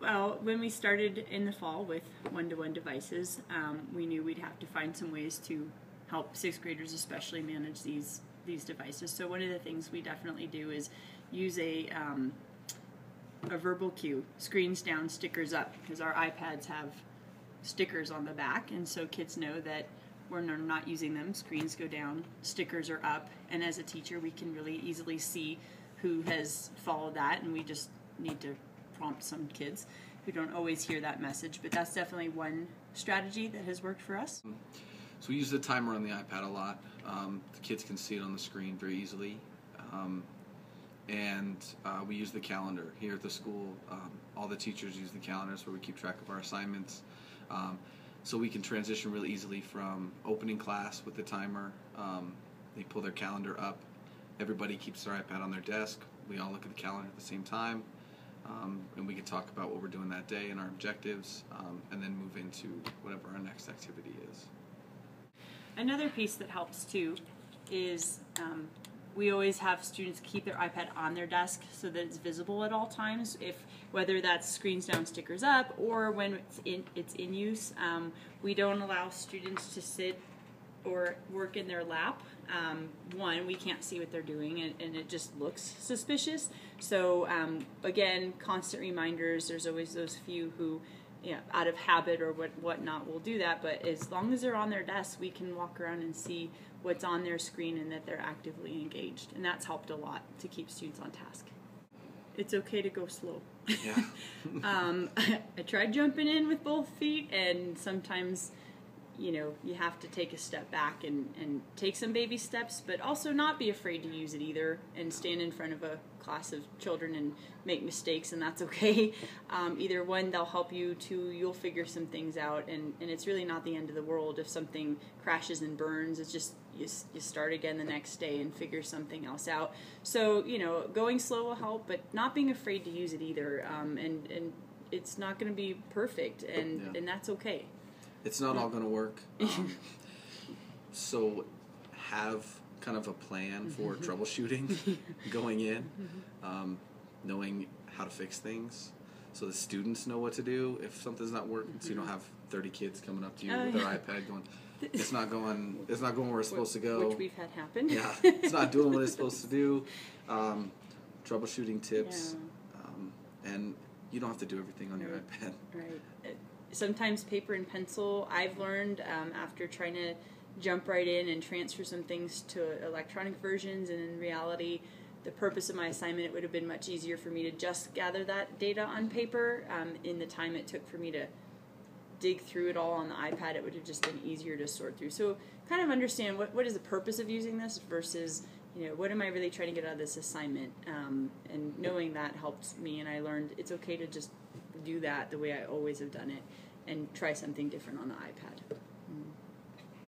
Well, when we started in the fall with one-to-one devices, we knew we'd have to find some ways to help sixth graders especially manage these devices. So one of the things we definitely do is use a verbal cue, screens down, stickers up, because our iPads have stickers on the back, and so kids know that when they're not using them, screens go down, stickers are up, and as a teacher we can really easily see who has followed that, and we just need to prompt some kids who don't always hear that message. But that's definitely one strategy that has worked for us. So we use the timer on the iPad a lot. The kids can see it on the screen very easily. And we use the calendar here at the school. All the teachers use the calendars where we keep track of our assignments. So we can transition really easily from opening class with the timer. They pull their calendar up. Everybody keeps their iPad on their desk. We all look at the calendar at the same time. And we can talk about what we're doing that day and our objectives, and then move into whatever our next activity is. Another piece that helps too is we always have students keep their iPad on their desk so that it's visible at all times, whether that's screens down, stickers up, or when it's in use. We don't allow students to sit or work in their lap. One, we can't see what they're doing, and it just looks suspicious. So again, constant reminders. There's always those few who, out of habit or whatnot, will do that. But as long as they're on their desk, we can walk around and see what's on their screen and that they're actively engaged, and that's helped a lot to keep students on task. It's okay to go slow. Yeah. I tried jumping in with both feet, and sometimes you have to take a step back and take some baby steps, but also not be afraid to use it either, and stand in front of a class of children and make mistakes, and that's okay. Either one, they'll help you, two, you'll figure some things out, and it's really not the end of the world if something crashes and burns. It's just you start again the next day and figure something else out. So going slow will help, but not being afraid to use it either, and it's not going to be perfect, and that's okay. It's not all going to work. So have kind of a plan for troubleshooting going in, knowing how to fix things, so the students know what to do if something's not working. So you don't have 30 kids coming up to you with their iPad going, it's not going where it's supposed to go. Which we've had happen. Yeah, it's not doing what it's supposed to do. Troubleshooting tips, and you don't have to do everything on your iPad. Right. Sometimes paper and pencil, I've learned after trying to jump right in and transfer some things to electronic versions, and in reality the purpose of my assignment, it would have been much easier for me to just gather that data on paper. In the time it took for me to dig through it all on the iPad, it would have just been easier to sort through. So kind of understand what is the purpose of using this versus what am I really trying to get out of this assignment, and knowing that helped me, and I learned it's okay to just do that the way I always have done it and try something different on the iPad.